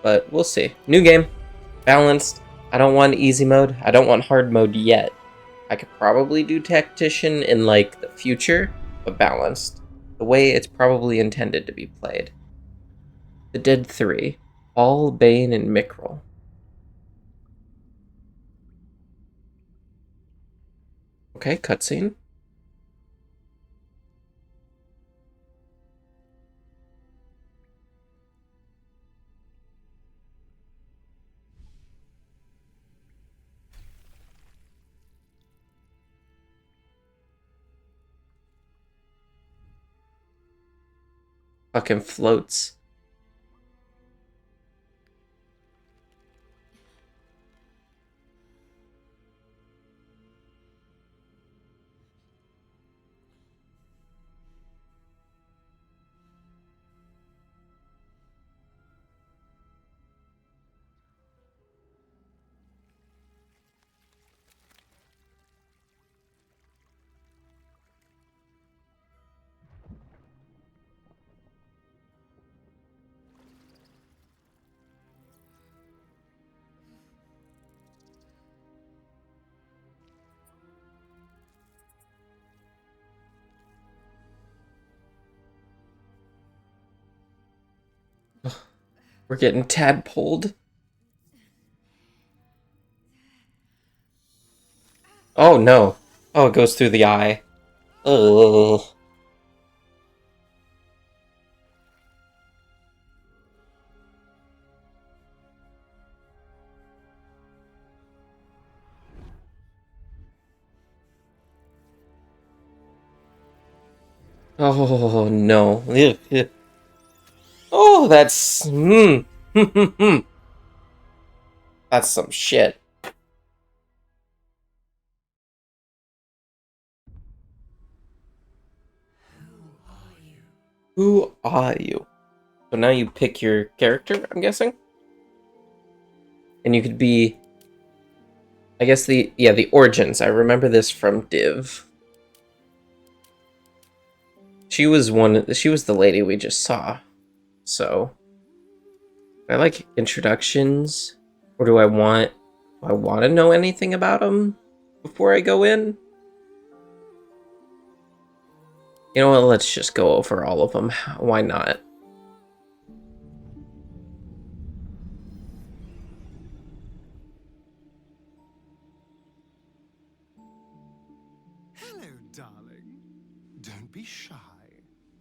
but we'll see. New game, balanced. I don't want easy mode. I don't want hard mode yet. I could probably do tactician in like the future, but balanced. The way it's probably intended to be played. The Dead 3. All Bane and Mickrel. Okay, cutscene. Fucking floats. We're getting tadpoled. Oh no. Oh, it goes through the eye. Ugh. Oh no. Ugh. Oh, that's that's some shit. Who are you? So now you pick your character, I'm guessing? And you could be, I guess the origins. I remember this from Div. She was the lady we just saw. So I like introductions, or do I want to know anything about them before I go in? You know what, let's just go over all of them. Why not? Hello, darling. Don't be shy.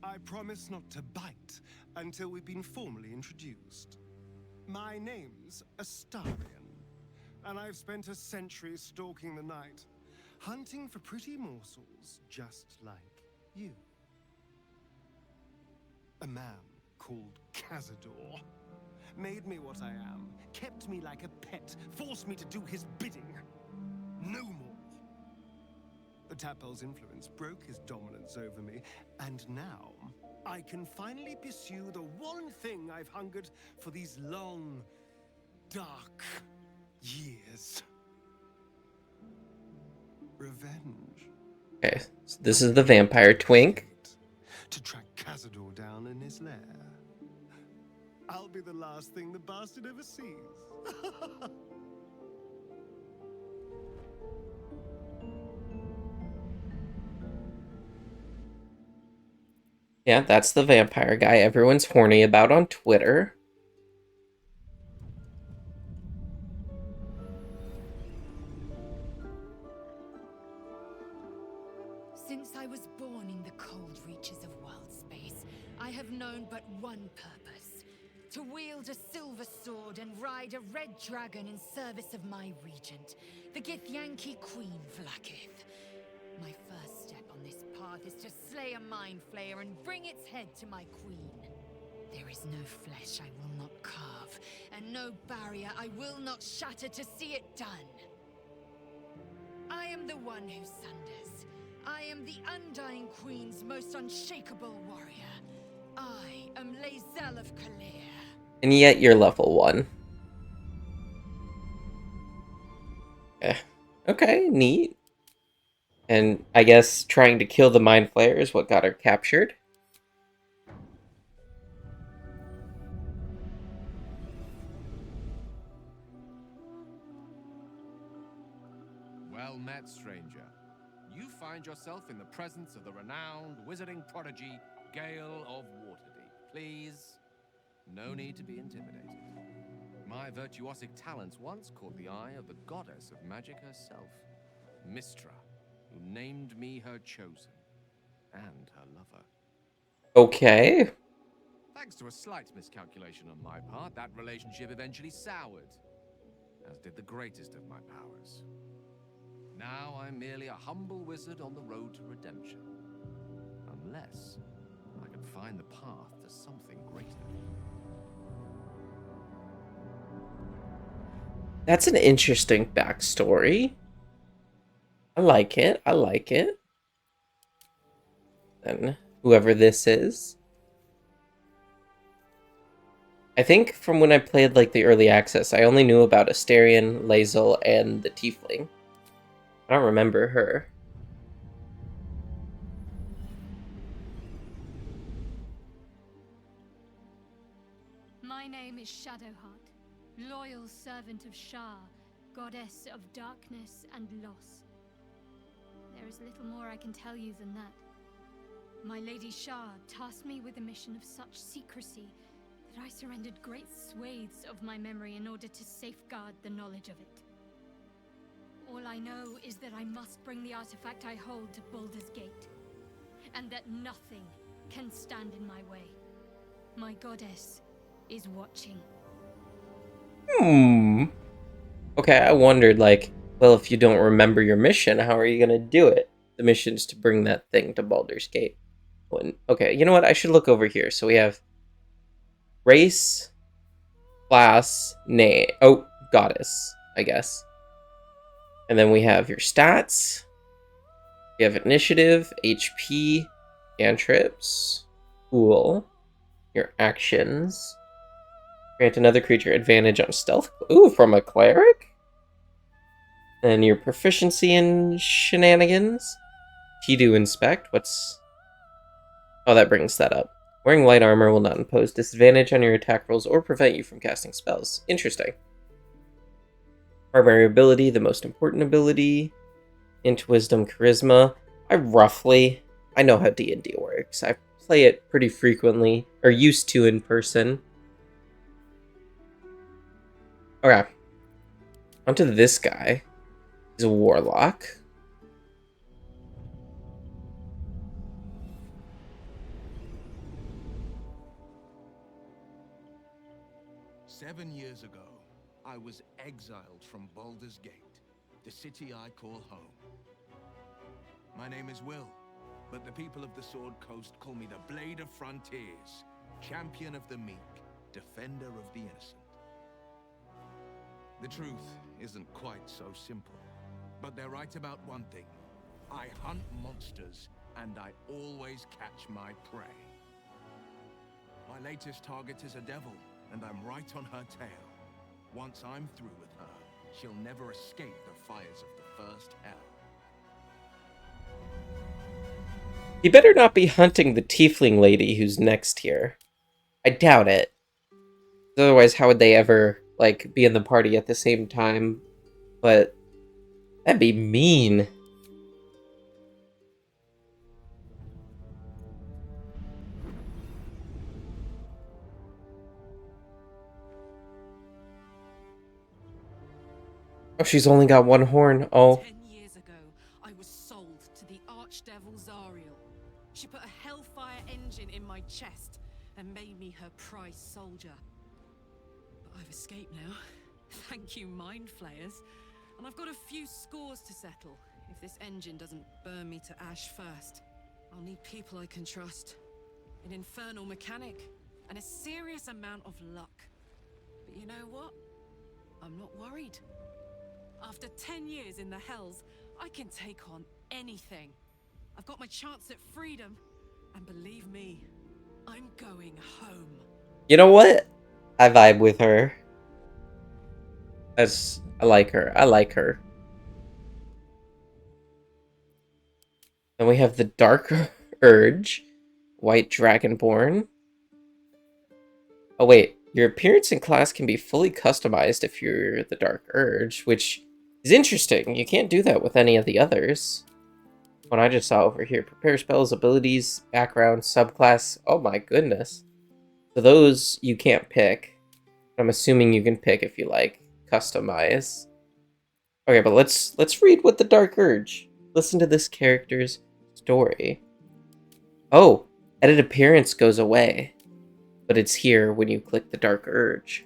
I promise not to bite until we've been formally introduced. My name's Astorian, and I've spent a century stalking the night, hunting for pretty morsels just like you. A man called Cazador made me what I am, kept me like a pet, forced me to do his bidding. No more. The tadpole's influence broke his dominance over me, and now I can finally pursue the one thing I've hungered for these long, dark years. Revenge. Okay, so this is the vampire twink. To track Cazador down in his lair. I'll be the last thing the bastard ever sees. Yeah, that's the vampire guy everyone's horny about on Twitter. Since I was born in the cold reaches of world space, I have known but one purpose: to wield a silver sword and ride a red dragon in service of my regent, the Githyanki Queen Vlaakith. My first step on this path is to slay a mind flayer and bring its head to my queen. There is no flesh I will not carve, and no barrier I will not shatter to see it done. I am the one who sunders. I am the Undying Queen's most unshakable warrior. I am Lazelle of Gale. And yet you're level 1. Okay, neat. And I guess trying to kill the Mind Flayer is what got her captured. find yourself in the presence of the renowned wizarding prodigy, Gale of Waterdeep. Please, no need to be intimidated. My virtuosic talents once caught the eye of the goddess of magic herself, Mistra, who named me her chosen, and her lover. Okay. Thanks to a slight miscalculation on my part, that relationship eventually soured, as did the greatest of my powers. Now I'm merely a humble wizard on the road to redemption. Unless I can find the path to something greater. That's an interesting backstory. I like it. I like it. And whoever this is. I think from when I played like the early access, I only knew about Astorian, Lazelle, and the Tiefling. I don't remember her. My name is Shadowheart, loyal servant of Shah, goddess of darkness and loss. There is little more I can tell you than that. My Lady Shah tasked me with a mission of such secrecy that I surrendered great swathes of my memory in order to safeguard the knowledge of it. All I know is that I must bring the artifact I hold to Baldur's Gate, and that nothing can stand in my way. My goddess is watching. Okay, I wondered, like, well, if you don't remember your mission, how are you gonna do it? The mission's to bring that thing to Baldur's Gate. Okay, you know what? I should look over here. So we have race, class, name. Oh, goddess, I guess. And then we have your stats. You have initiative, HP, cantrips, cool. Your actions. Grant another creature advantage on stealth. Ooh, from a cleric? And your proficiency in shenanigans. T2 inspect. What's... Oh, that brings that up. Wearing light armor will not impose disadvantage on your attack rolls or prevent you from casting spells. Interesting. Barbarian ability, the most important ability. Int, wisdom, charisma. I know how D&D works. I play it pretty frequently, or used to in person. Okay. Onto this guy. He's a warlock. "7 years ago, I was exiled from Baldur's Gate, the city I call home. My name is Will, but the people of the Sword Coast call me the Blade of Frontiers, champion of the meek, defender of the innocent. The truth isn't quite so simple, but they're right about one thing. I hunt monsters, and I always catch my prey. My latest target is a devil, and I'm right on her tail. Once I'm through with her, she'll never escape the fires of the first hell." He better not be hunting the tiefling lady who's next here. I doubt it. Otherwise, how would they ever, like, be in the party at the same time? But that'd be mean. Oh, she's only got one horn. Oh. 10 years ago, I was sold to the archdevil Zariel. She put a hellfire engine in my chest and made me her prize soldier. But I've escaped now. Thank you, mind flayers. And I've got a few scores to settle. If this engine doesn't burn me to ash first, I'll need people I can trust, an infernal mechanic, and a serious amount of luck. But you know what? I'm not worried. After 10 years in the Hells, I can take on anything. I've got my chance at freedom, and believe me, I'm going home. You know what? I vibe with her. I like her. I like her. Then we have the Dark Urge, White Dragonborn. Oh wait, your appearance and class can be fully customized if you're the Dark Urge, which is interesting. You can't do that with any of the others. What I just saw over here. Prepare spells, abilities, background, subclass. Oh my goodness. So those you can't pick. I'm assuming you can pick if you like. Customize. Okay, but let's read what the Dark Urge. Listen to this character's story. Oh, edit appearance goes away. But it's here when you click the Dark Urge.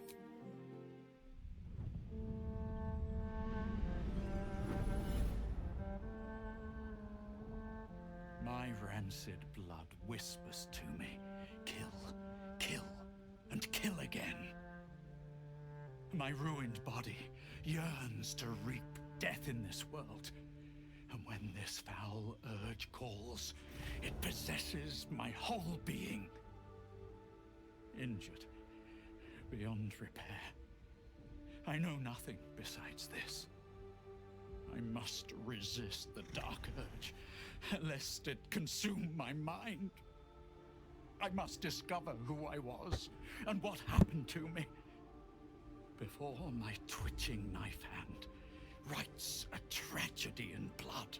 My rancid blood whispers to me, kill, kill, and kill again. My ruined body yearns to reap death in this world. And when this foul urge calls, it possesses my whole being. Injured, beyond repair. I know nothing besides this. I must resist the dark urge, lest it consume my mind. I must discover who I was and what happened to me before my twitching knife hand writes a tragedy in blood.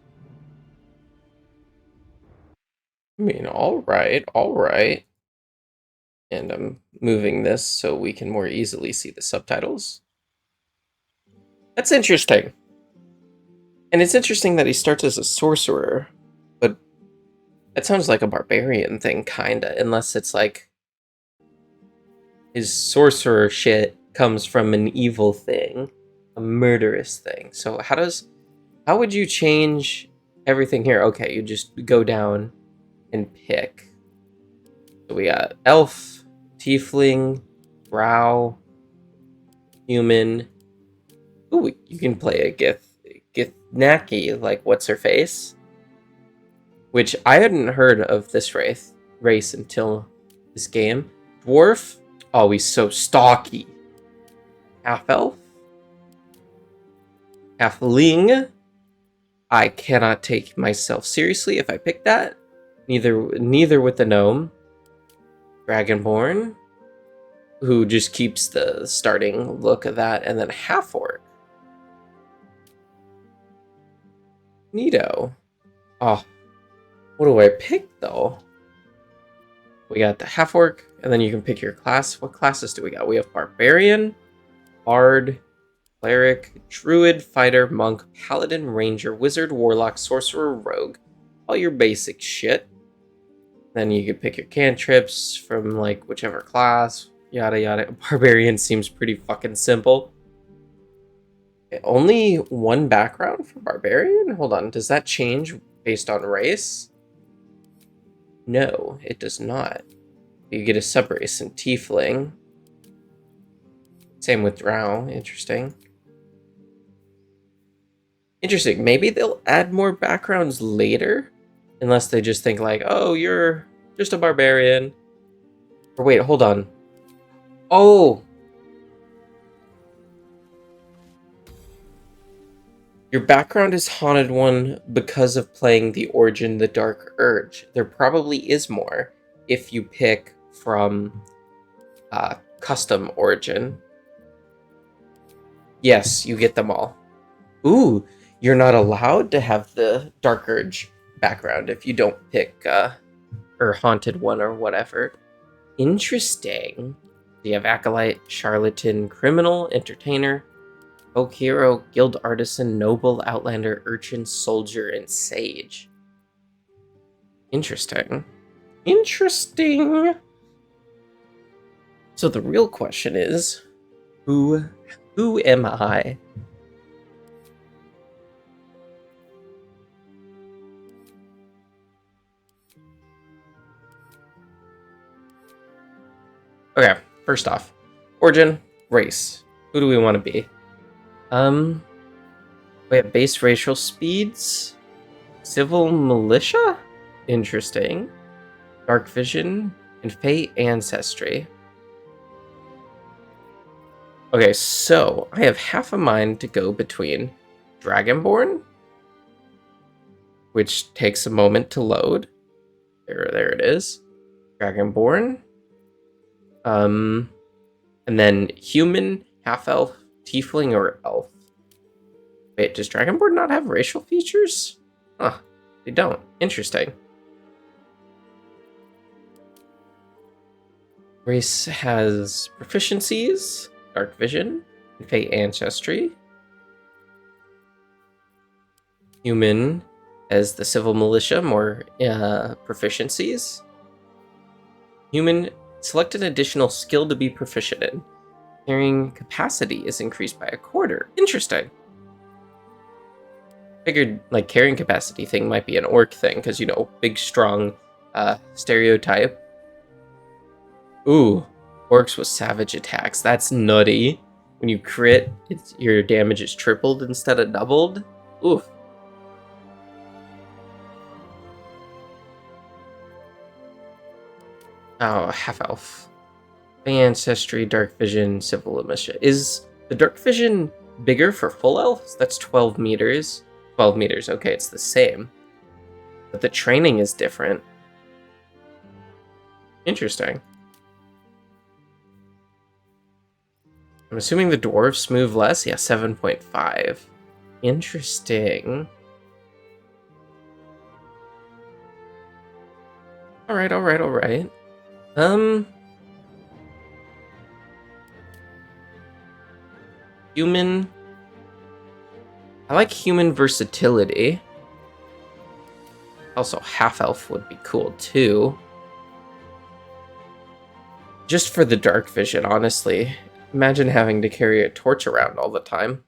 I mean, all right. And I'm moving this so we can more easily see the subtitles. That's interesting. And it's interesting that he starts as a sorcerer, but that sounds like a barbarian thing, kinda, unless it's like his sorcerer shit comes from an evil thing, a murderous thing. So how would you change everything here? Okay, you just go down and pick. So we got elf, tiefling, drow, human. Ooh, you can play a Githyanki, like what's her face? Which I hadn't heard of this race until this game. Dwarf, oh, he's so stocky. Half elf, halfling. I cannot take myself seriously if I pick that. Neither with the gnome. Dragonborn, who just keeps the starting look of that, and then half orc. Neato. Oh, what do I pick though? We got the half orc, and then you can pick your class. What classes do we got? We have barbarian, bard, cleric, druid, fighter, monk, paladin, ranger, wizard, warlock, sorcerer, rogue. All your basic shit. Then you can pick your cantrips from like whichever class, yada yada. Barbarian seems pretty fucking simple. Okay, only one background for barbarian? Hold on, does that change based on race? No, it does not. You get a subrace in tiefling. Same with drow, interesting. Interesting, maybe they'll add more backgrounds later? Unless they just think like, oh, you're just a barbarian. Or wait, hold on. Oh! Your background is Haunted One because of playing the Origin the Dark Urge. There probably is more if you pick from Custom Origin. Yes, you get them all. Ooh, you're not allowed to have the Dark Urge background if you don't pick or Haunted One or whatever. Interesting. You have Acolyte, Charlatan, Criminal, Entertainer, Folk Hero, Guild Artisan, Noble, Outlander, Urchin, Soldier, and Sage. Interesting. Interesting. So the real question is, who am I? Okay, first off, origin, race. Who do we want to be? We have base racial speeds, civil militia, interesting, dark vision, and fate ancestry. Okay, so I have half a mind to go between Dragonborn, which takes a moment to load. There it is. Dragonborn. And then human, half-elf, tiefling, or elf. Wait, does Dragonborn not have racial features? Huh. They don't. Interesting. Race has proficiencies, dark vision, and fey ancestry. Human has the civil militia, more proficiencies. Human, select an additional skill to be proficient in. Carrying capacity is increased by 1/4. Interesting. Figured, like, carrying capacity thing might be an orc thing, because, you know, big, strong stereotype. Ooh, orcs with savage attacks. That's nutty. When you crit, your damage is tripled instead of doubled. Oof. Oh, half-elf. Ancestry, dark vision, civil militia. Is the dark vision bigger for full elves? That's 12 meters. 12 meters, okay, it's the same. But the training is different. Interesting. I'm assuming the dwarves move less? Yeah, 7.5. Interesting. Alright, alright, alright. Human. I like human versatility. Also, half-elf would be cool, too. Just for the dark vision, honestly. Imagine having to carry a torch around all the time.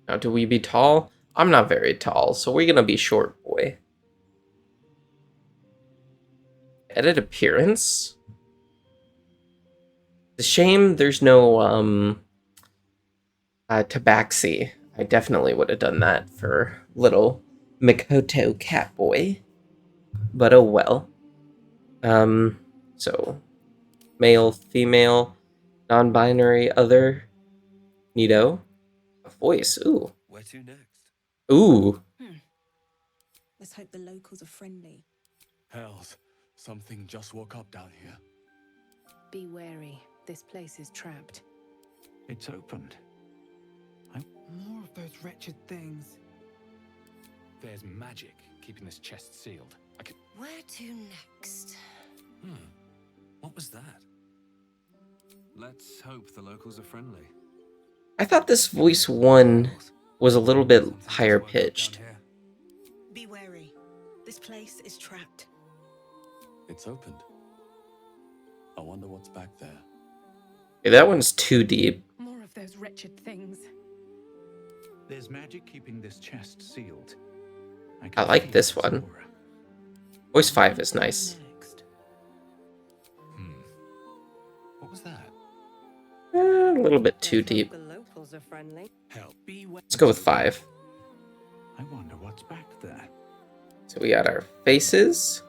Now, do we be tall? I'm not very tall, so we're gonna be Shortboy. Edit appearance? It's a shame there's no, tabaxi. I definitely would have done that for little Mikoto Catboy. But oh well. So, male, female, non-binary, other, neato, a voice, ooh. Where to next? Ooh. Let's hope the locals are friendly. Hells, something just woke up down here. Be wary. This place is trapped. It's opened. More of those wretched things. There's magic keeping this chest sealed. I could... Where to next? What was that? Let's hope the locals are friendly. I thought this voice one was a little bit higher pitched. Be wary. This place is trapped. It's opened. I wonder what's back there. Okay, that one's too deep. More of those wretched things. There's magic keeping this chest sealed. I like this one. Voice 5 is nice. Next. What was that? A little bit too deep. The locals are friendly. Help. Let's go with 5. I wonder what's back there. So we got our faces.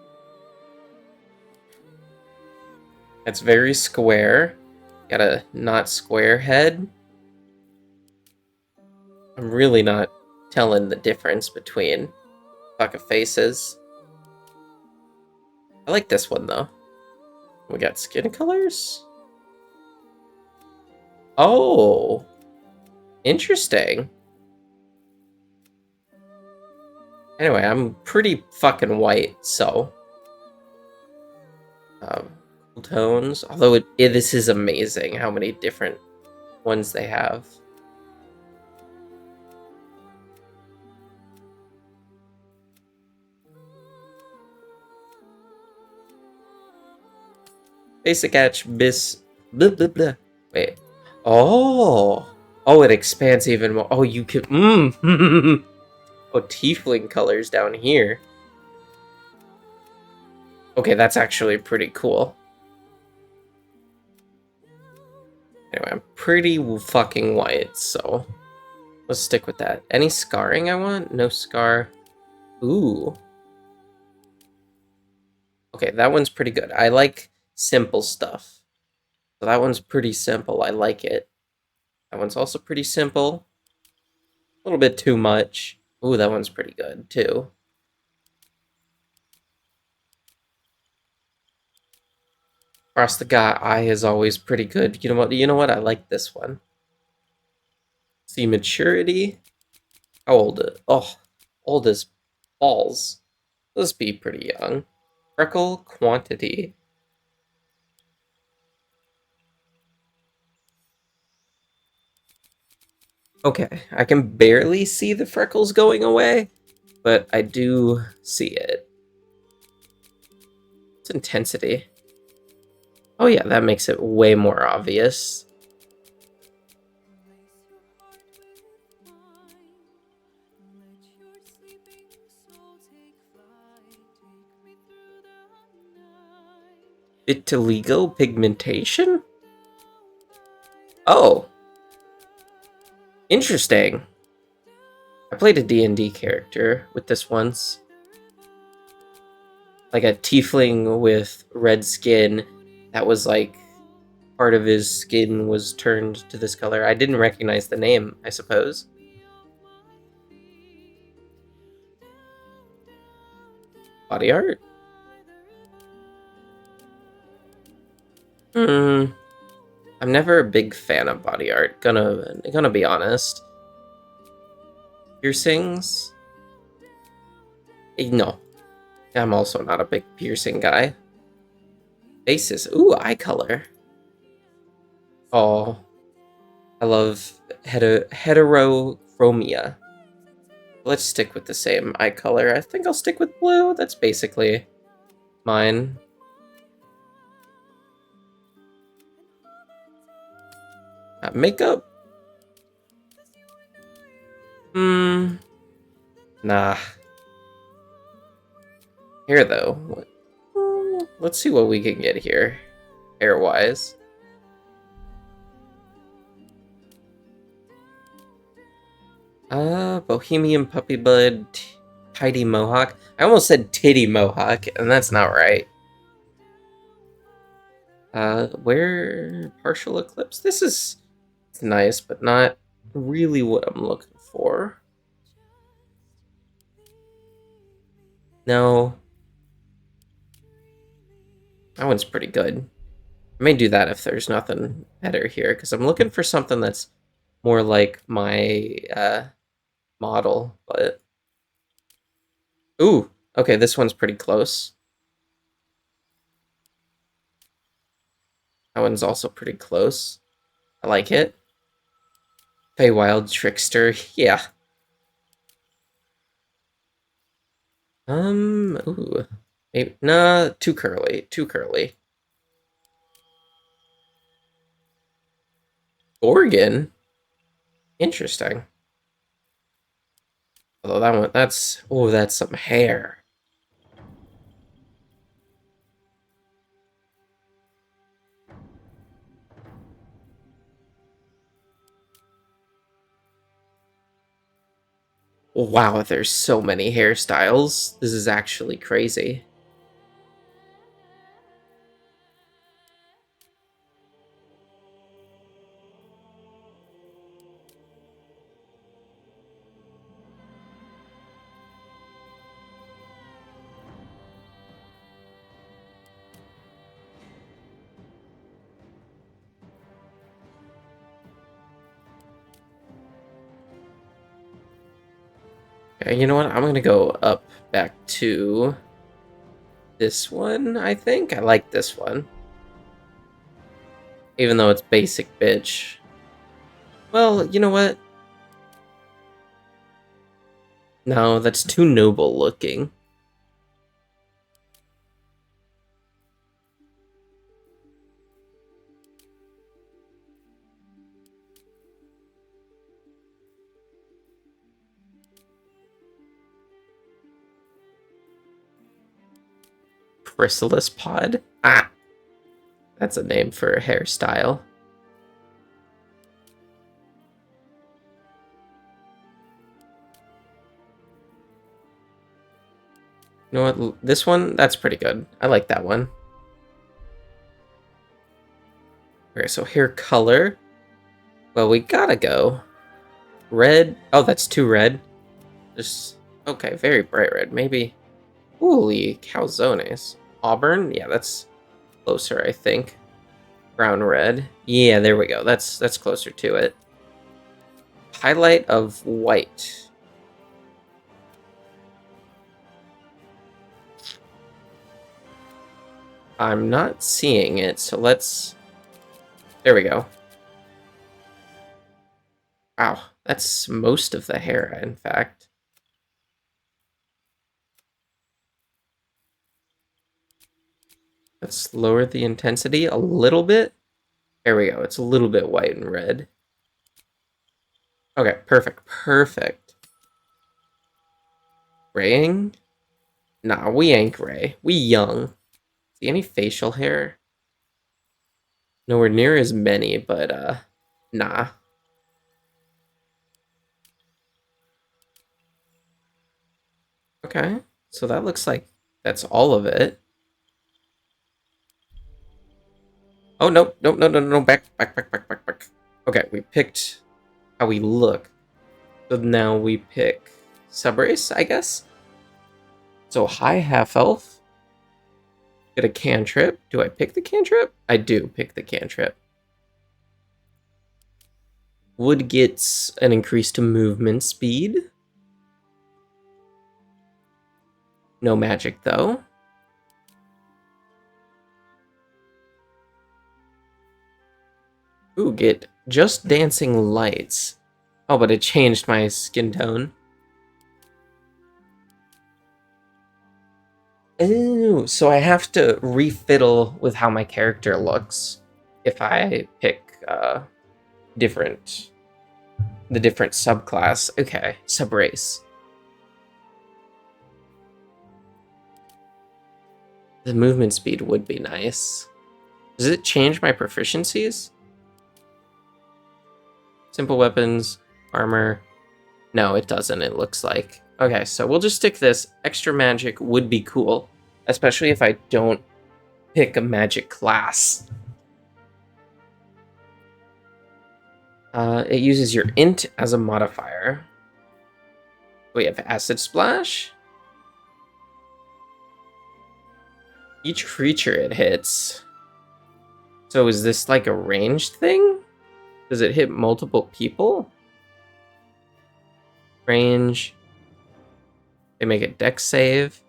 That's very square. Got a not square head. I'm really not telling the difference between fucking faces. I like this one though. We got skin colors. Oh, interesting. Anyway, I'm pretty fucking white, so cool tones. Although this is amazing how many different ones they have. Basic hatch, blah, blah, blah. Wait. Oh, it expands even more. Oh, you can, Oh, tiefling colors down here. Okay, that's actually pretty cool. Anyway, I'm pretty fucking white, so let's stick with that. Any scarring I want? No scar. Ooh. Okay, that one's pretty good. I like simple stuff. So that one's pretty simple. I like it. That one's also pretty simple. A little bit too much. Ooh, that one's pretty good, too. Across the eye is always pretty good. You know what? I like this one. See, maturity. How old? Oh, old as balls. Let's be pretty young. Freckle quantity. Okay, I can barely see the freckles going away, but I do see it. It's intensity. Oh yeah, that makes it way more obvious. Vitiligo pigmentation? Oh. Interesting. I played a D&D character with this once. Like a tiefling with red skin that was like part of his skin was turned to this color. I didn't recognize the name, I suppose. Body art? I'm never a big fan of body art, gonna be honest. Piercings? No. I'm also not a big piercing guy. Faces. Ooh, eye color. Oh. I love heterochromia. Let's stick with the same eye color. I think I'll stick with blue. That's basically mine. Makeup? Nah. Hair, though. Let's see what we can get here, hair-wise. Bohemian Puppy Bud, Tidy Mohawk. I almost said Titty Mohawk, and that's not right. Where Partial Eclipse? This is nice, but not really what I'm looking for. No. That one's pretty good. I may do that if there's nothing better here, because I'm looking for something that's more like my model, but... Ooh, okay, this one's pretty close. That one's also pretty close. I like it. Feywild Trickster, yeah. Ooh. Maybe, nah, too curly, too curly. Gorgon? Interesting. Although that one, that's some hair. Wow, there's so many hairstyles. This is actually crazy. Okay, you know what? I'm gonna go up back to this one, I think. I like this one. Even though it's basic bitch. Well, you know what? No, that's too noble looking. Chrysalis pod? Ah! That's a name for a hairstyle. You know what? This one, that's pretty good. I like that one. Okay, so hair color. Well, we gotta go. Red. Oh, that's too red. Just, okay, very bright red. Maybe. Holy calzones. Auburn? Yeah, that's closer, I think. Brown red. Yeah, there we go. That's closer to it. Highlight of white. I'm not seeing it, so let's... There we go. Wow, that's most of the hair, in fact. Let's lower the intensity a little bit. There we go. It's a little bit white and red. Okay, perfect. Perfect. Graying? Nah, we ain't gray. We young. See any facial hair? Nowhere near as many, but, nah. Okay, so that looks like that's all of it. Oh, no, no, no, no, no, back. Okay, we picked how we look. So now we pick Subrace, I guess? So high half-elf. Get a cantrip. Do I pick the cantrip? I do pick the cantrip. Wood gets an increase to movement speed. No magic, though. Ooh, get just dancing lights. Oh, but it changed my skin tone. Ooh, so I have to refiddle with how my character looks if I pick the different subclass. Okay, subrace. The movement speed would be nice. Does it change my proficiencies? Simple weapons, armor. No, it doesn't, it looks like. Okay, so we'll just stick this. Extra magic would be cool, especially if I don't pick a magic class. It uses your int as a modifier. We have acid splash. Each creature it hits. So is this like a ranged thing? Does it hit multiple people? Range. They make a dex save.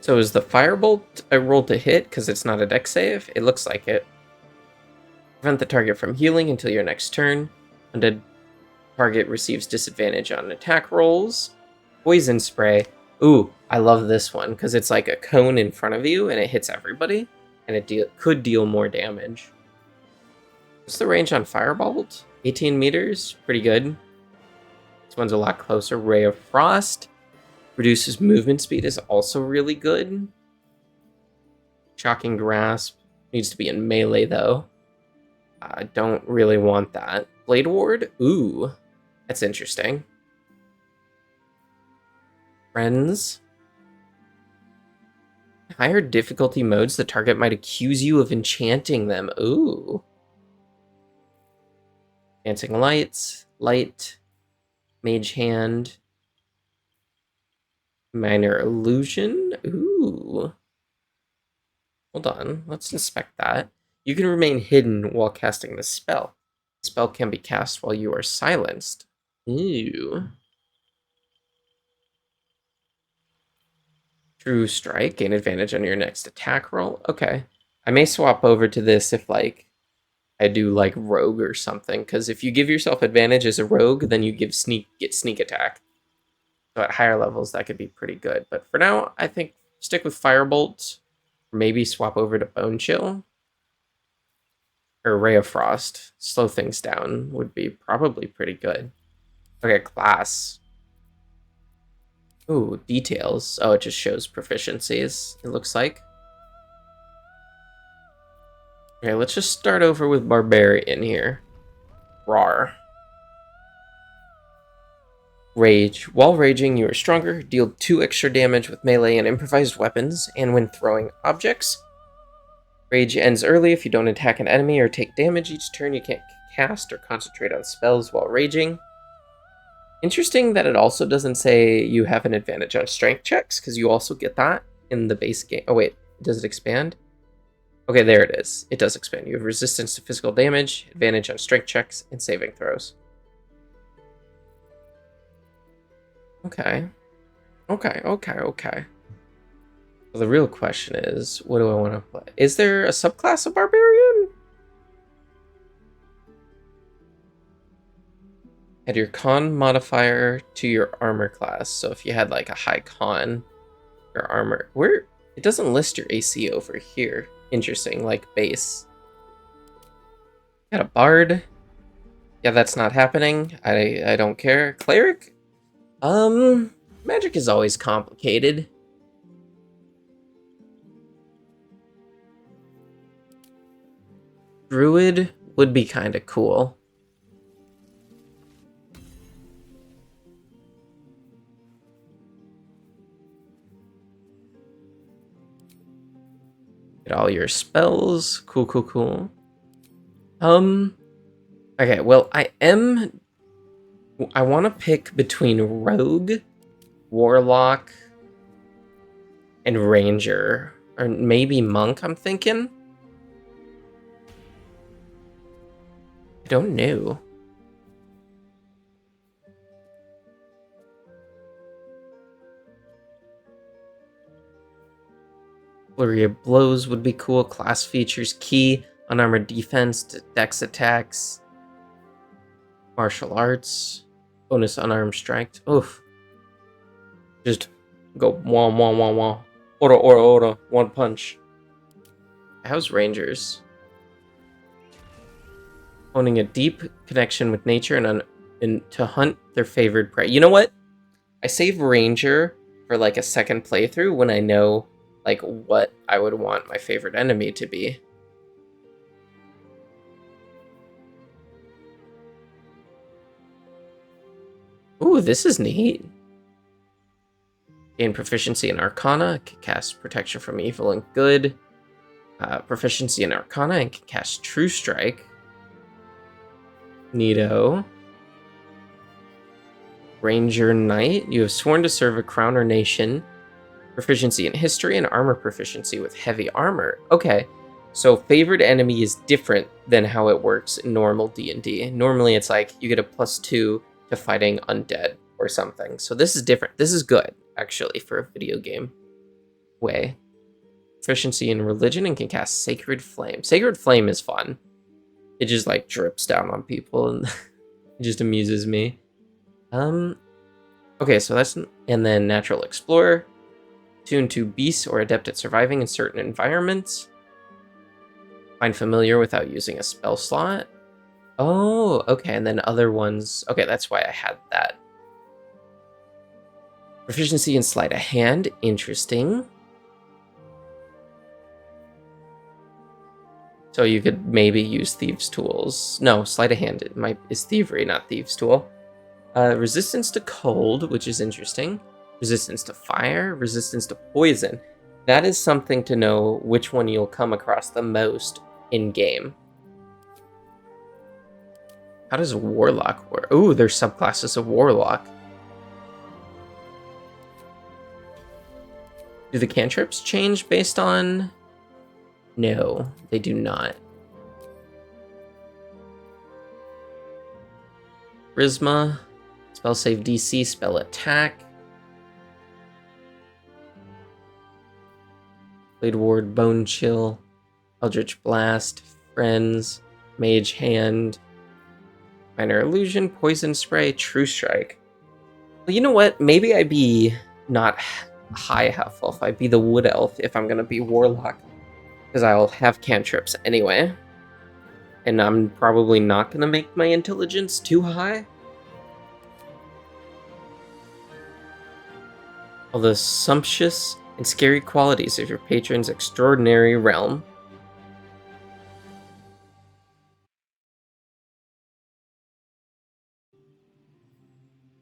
So is the firebolt a roll to hit because it's not a dex save? It looks like it. Prevent the target from healing until your next turn. Undead target receives disadvantage on attack rolls. Poison spray. Ooh, I love this one because it's like a cone in front of you and it hits everybody. And it could deal more damage. What's the range on Firebolt? 18 meters? Pretty good. This one's a lot closer. Ray of Frost. Reduces movement speed is also really good. Shocking Grasp. Needs to be in melee though. I don't really want that. Blade Ward? Ooh. That's interesting. Friends. Higher difficulty modes, the target might accuse you of enchanting them. Ooh. Dancing Lights, Light, Mage Hand, Minor Illusion. Ooh. Hold on, let's inspect that. You can remain hidden while casting the spell. The spell can be cast while you are silenced. Ooh. True Strike, gain advantage on your next attack roll. Okay. I may swap over to this if, like, I do, like, Rogue or something. Because if you give yourself advantage as a Rogue, then you get sneak attack. So at higher levels, that could be pretty good. But for now, I think stick with Firebolt. Maybe swap over to Bone Chill. Or Ray of Frost. Slow things down would be probably pretty good. Okay, class. Ooh, details. Oh, it just shows proficiencies, it looks like. Okay, let's just start over with Barbarian here. Rawr. Rage. While raging, you are stronger. Deal 2 extra damage with melee and improvised weapons, and when throwing objects. Rage ends early if you don't attack an enemy or take damage each turn. You can't cast or concentrate on spells while raging. Interesting that it also doesn't say you have an advantage on strength checks, because you also get that in the base game. Oh wait, does it expand? Okay, there it is. It does expand. You have resistance to physical damage, advantage on strength checks, and saving throws. Okay. Okay. Well, the real question is, what do I want to play? Is there a subclass of Barbarian? Add your con modifier to your armor class. So if you had like a high con, your armor... Where? It doesn't list your AC over here. Interesting, like base. Got a bard. Yeah, that's not happening. I don't care. Cleric? Magic is always complicated. Druid would be kind of cool. Get all your spells. Cool. Okay, well, I want to pick between Rogue, Warlock, and Ranger. Or maybe Monk, I'm thinking. I don't know. Flurry of Blows would be cool. Class features, key, unarmored defense, dex attacks, martial arts, bonus unarmed strike. Oof. Just go wah. Ora. One punch. How's Rangers? Owning a deep connection with nature and to hunt their favored prey. You know what? I save Ranger for like a second playthrough when I know like what I would want my favorite enemy to be. Ooh, this is neat. Gain proficiency in Arcana, can cast protection from evil and good. Proficiency in Arcana and can cast True Strike. Neato. Ranger Knight. You have sworn to serve a crown or nation. Proficiency in history and armor proficiency with heavy armor. Okay, so favorite enemy is different than how it works in normal D&D. Normally it's like you get a +2 to fighting undead or something. So this is different. This is good, actually, for a video game way. Proficiency in religion and can cast Sacred Flame. Sacred Flame is fun. It just like drips down on people and it just amuses me. Okay, so that's... And then Natural Explorer. Tuned to beasts or adept at surviving in certain environments. Find familiar without using a spell slot. Oh, okay, and then other ones... Okay, that's why I had that. Proficiency in Sleight of Hand. Interesting. So you could maybe use Thieves' Tools. No, Sleight of Hand is Thievery, not Thieves' Tool. Resistance to cold, which is interesting. Resistance to fire, resistance to poison. That is something to know which one you'll come across the most in-game. How does a Warlock work? Ooh, there's subclasses of Warlock. Do the cantrips change based on... No, they do not. Charisma, spell save DC, spell attack. Blade Ward, Bone Chill, Eldritch Blast, Friends, Mage Hand, Minor Illusion, Poison Spray, True Strike. Well, you know what? Maybe I'd be not high half-elf. I'd be the Wood Elf if I'm gonna be Warlock. Because I'll have cantrips anyway. And I'm probably not going to make my intelligence too high. All the sumptuous and scary qualities of your patron's extraordinary realm.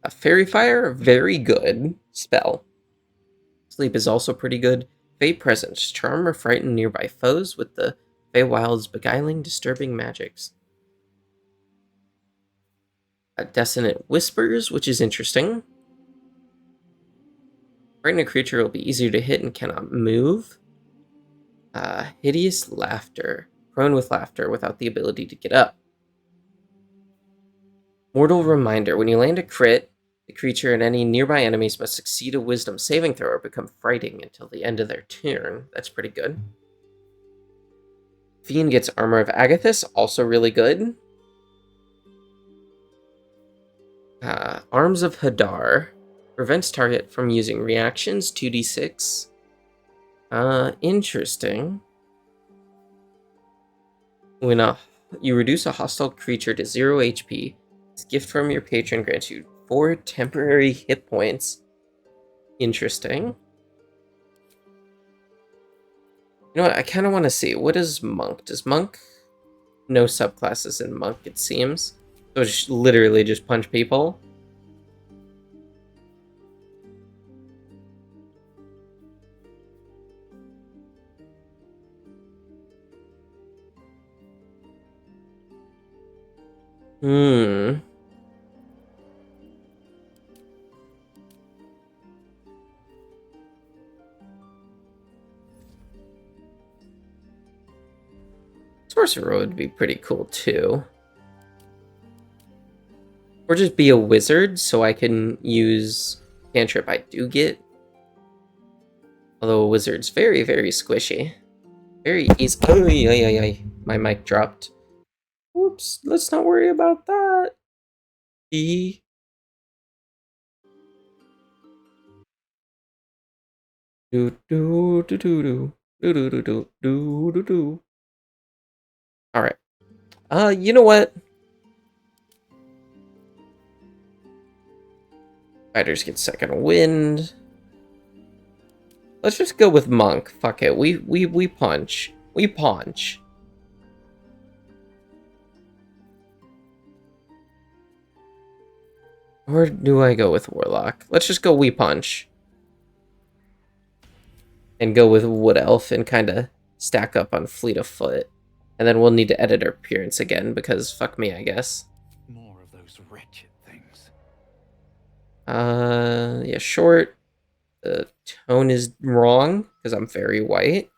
A Fairy Fire, very good spell. Sleep is also pretty good. Fey Presence, charm or frighten nearby foes with the Feywild's beguiling, disturbing magics. Dissonant Whispers, which is interesting. Frighten a creature will be easier to hit and cannot move. Hideous laughter. Prone with laughter without the ability to get up. Mortal reminder. When you land a crit, the creature and any nearby enemies must succeed a wisdom saving throw or become frightened until the end of their turn. That's pretty good. Fiend gets Armor of Agathis, also really good. Arms of Hadar. Prevents target from using reactions, 2d6. Interesting. When you reduce a hostile creature to 0 HP, this gift from your patron grants you 4 temporary hit points. Interesting. You know what? I kind of want to see. What is Monk? Does Monk... No subclasses in Monk, it seems. So it's literally just punch people. Sorcerer would be pretty cool too. Or just be a wizard so I can use cantrip I do get. Although a wizard's very, very squishy. Very easy. Oh, my mic dropped. Whoops, let's not worry about that. E. Do do do do do do do do do do do do. All right. You know what? Fighters get second wind. Let's just go with Monk. Fuck it. We punch. We punch. Or do I go with Warlock? Let's just go we punch. And go with Wood Elf and kind of stack up on Fleet of Foot. And then we'll need to edit our appearance again because fuck me, I guess. More of those wretched things. Yeah, short. The tone is wrong because I'm very white.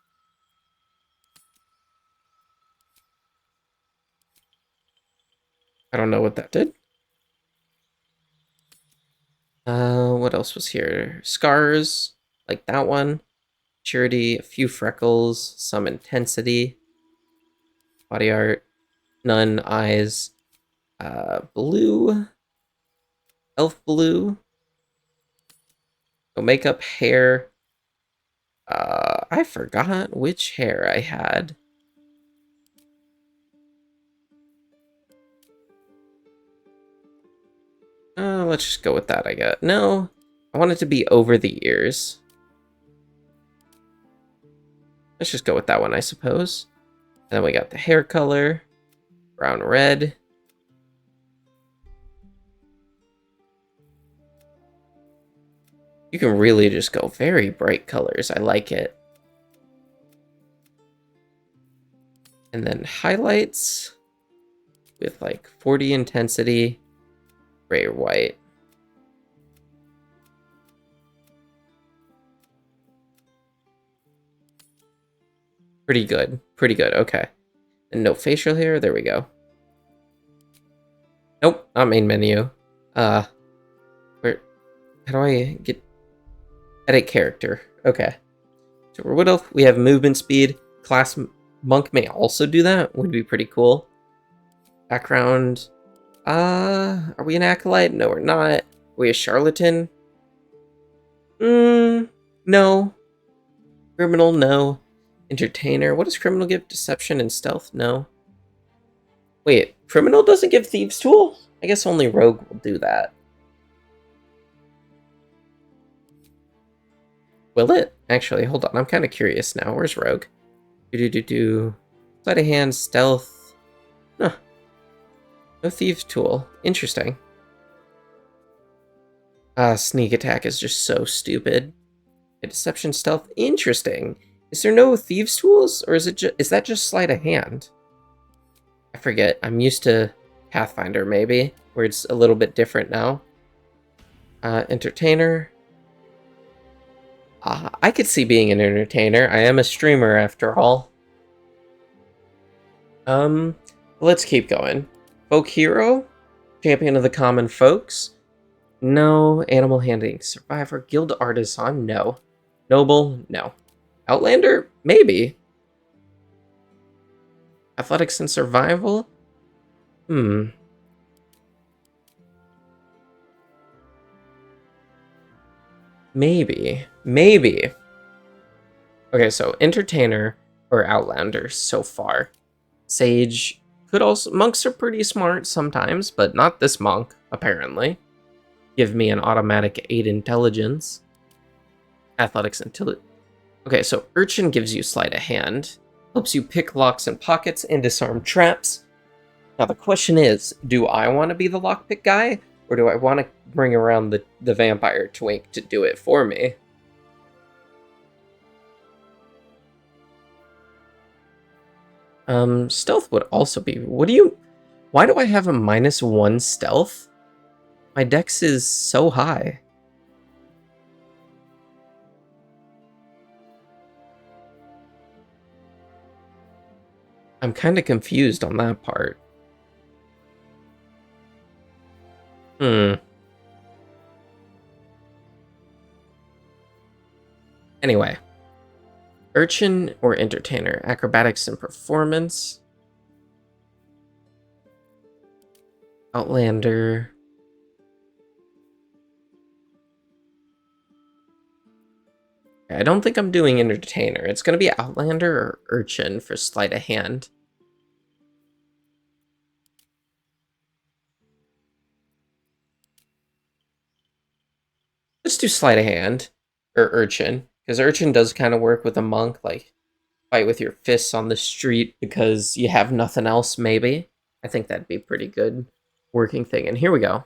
I don't know what that did. What else was here? Scars, like that one. Maturity, a few freckles, some intensity. Body art, none. Eyes, blue. Elf blue. So makeup, hair. I forgot which hair I had. Let's just go with that, I guess. No, I want it to be over the ears. Let's just go with that one, I suppose. And then we got the hair color. Brown, red. You can really just go very bright colors. I like it. And then highlights with like 40 intensity, gray or white. Pretty good. Pretty good. Okay. And no facial hair. There we go. Nope. Not main menu. Where? How do I get... Edit character. Okay. So we're Wood Elf. We have movement speed. Class Monk may also do that. Would be pretty cool. Background. Are we an Acolyte? No, we're not. Are we a Charlatan? No. Criminal? No. Entertainer. What does Criminal give? Deception and Stealth? No. Wait, Criminal doesn't give Thieves' Tool? I guess only Rogue will do that. Will it? Actually, hold on. I'm kind of curious now. Where's Rogue? Sleight of hand, Stealth. Huh. No Thieves' Tool. Interesting. Sneak attack is just so stupid. Deception, Stealth. Interesting. Is there no Thieves' Tools? Or is that just Sleight of Hand? I forget. I'm used to Pathfinder, maybe, where it's a little bit different now. Entertainer. I could see being an entertainer. I am a streamer after all. Let's keep going. Folk hero? Champion of the common folks? No. Animal handling survivor? Guild artisan? No. Noble? No. Outlander? Maybe. Athletics and survival? Maybe. Okay, so entertainer or outlander so far. Sage could also... Monks are pretty smart sometimes, but not this monk, apparently. Give me an automatic 8 intelligence. Athletics until... Okay, so Urchin gives you sleight of hand. Helps you pick locks and pockets and disarm traps. Now the question is, do I want to be the lockpick guy? Or do I want to bring around the vampire twink to do it for me? Stealth would also be... Why do I have a -1 stealth? My dex is so high. I'm kind of confused on that part. Anyway. Urchin or entertainer? Acrobatics and performance. Outlander. I don't think I'm doing entertainer. It's going to be Outlander or Urchin for sleight of hand. Let's do sleight of hand or Urchin, because Urchin does kind of work with a monk, like fight with your fists on the street because you have nothing else, maybe. I think that'd be a pretty good working thing. And here we go.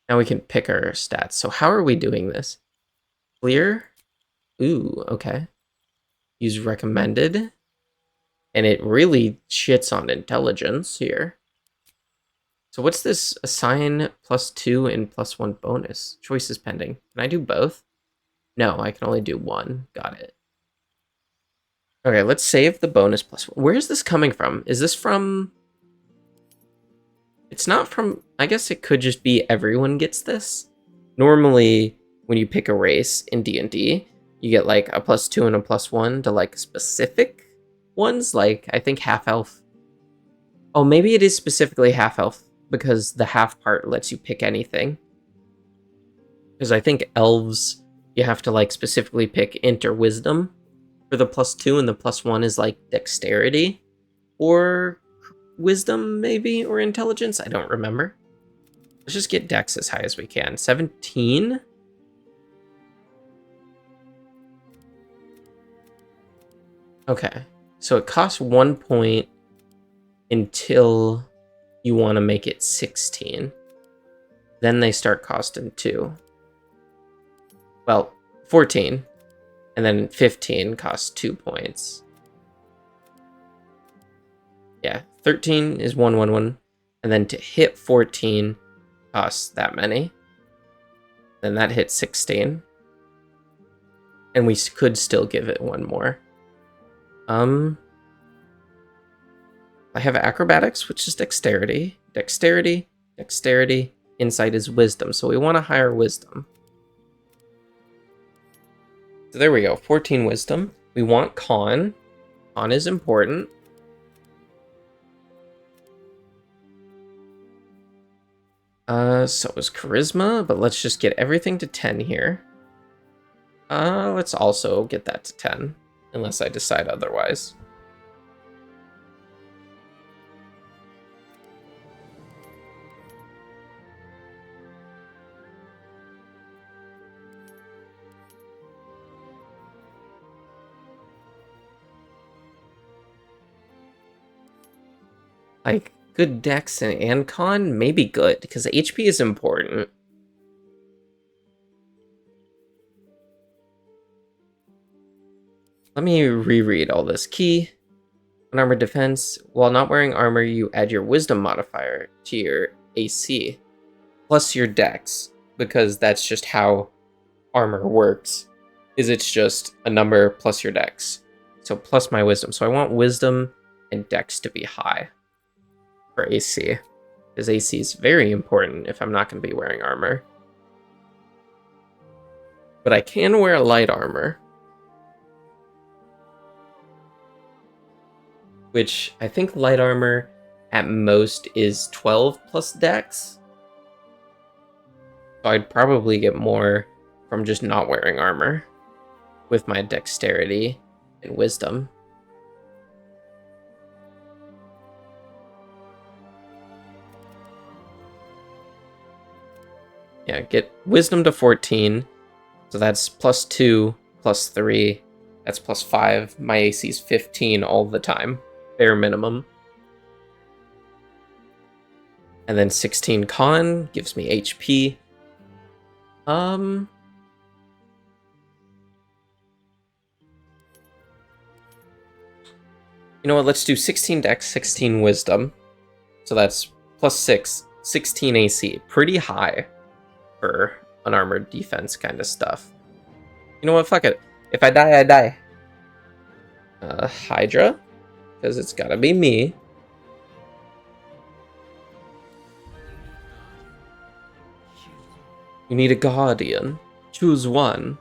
Now we can pick our stats. So how are we doing this? Clear? Ooh, okay. Use recommended. And it really shits on intelligence here. So what's this? Assign +2 and +1 bonus. Choices pending. Can I do both? No, I can only do one. Got it. Okay, let's save the bonus +1. Where is this coming from? Is this from... It's not from... I guess it could just be everyone gets this. Normally, when you pick a race in D&D, you get like a +2 and a +1 to like specific ones. Like, I think half-elf. Oh, maybe it is specifically half-elf because the half part lets you pick anything. Because I think elves, you have to like specifically pick int or wisdom for the +2, and the +1 is like dexterity or wisdom maybe, or intelligence. I don't remember. Let's just get dex as high as we can. 17. Okay, so it costs 1 point until you want to make it 16. Then they start costing 2. Well, 14. And then 15 costs 2 points. Yeah, 13 is 1, 1, 1. And then to hit 14 costs that many. Then that hits 16. And we could still give it one more. I have acrobatics, which is dexterity. Dexterity, dexterity. Insight is wisdom, so we want a higher wisdom. So there we go, 14 wisdom. We want con. Con is important. So is charisma, but let's just get everything to 10 here. Let's also get that to 10, unless I decide otherwise. Like, good dex and con? Maybe good, because HP is important. Let me reread all this. Key. Unarmored defense. While not wearing armor, you add your wisdom modifier to your AC. Plus your dex, because that's just how armor works is it's just a number plus your dex. So plus my wisdom. So I want wisdom and dex to be high for AC. Because AC is very important if I'm not going to be wearing armor. But I can wear light armor. Which I think light armor at most is 12 plus dex. So I'd probably get more from just not wearing armor with my dexterity and wisdom. Yeah, get wisdom to 14. So that's plus 2, plus 3. That's plus 5. My AC is 15 all the time. Bare minimum. And then 16 con gives me HP. You know what, let's do 16 dex, 16 wisdom. So that's plus 6, 16 AC. Pretty high for unarmored defense kind of stuff. You know what, fuck it. If I die, I die. Hydra, because it's gotta be me. You need a guardian. Choose one.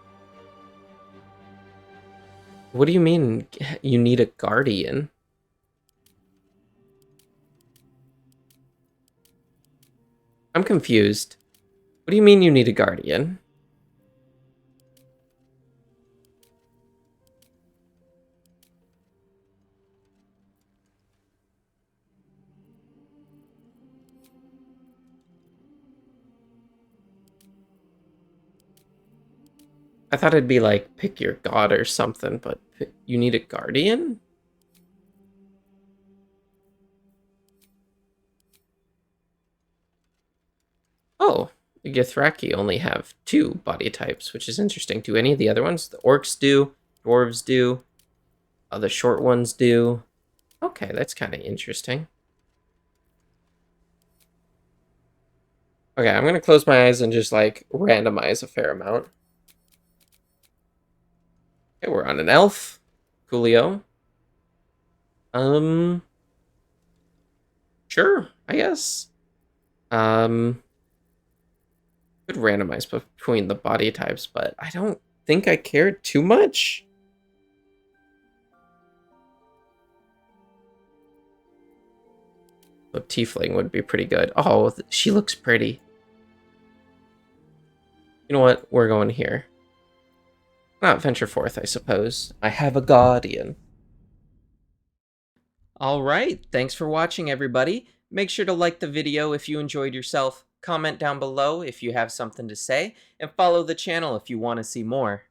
What do you mean you need a guardian? I'm confused. What do you mean you need a guardian? I thought it'd be like, pick your god or something, but you need a guardian? Oh, the Githraki only have 2 body types, which is interesting. Do any of the other ones? The orcs do, dwarves do, the short ones do. Okay, that's kind of interesting. Okay, I'm going to close my eyes and just, like, randomize a fair amount. Okay, we're on an elf. Coolio. Sure, I guess. Could randomize between the body types, but I don't think I care too much. The tiefling would be pretty good. Oh, she looks pretty. You know what? We're going here. Not venture forth, I suppose. I have a guardian. Alright, thanks for watching, everybody. Make sure to like the video if you enjoyed yourself, comment down below if you have something to say, and follow the channel if you want to see more.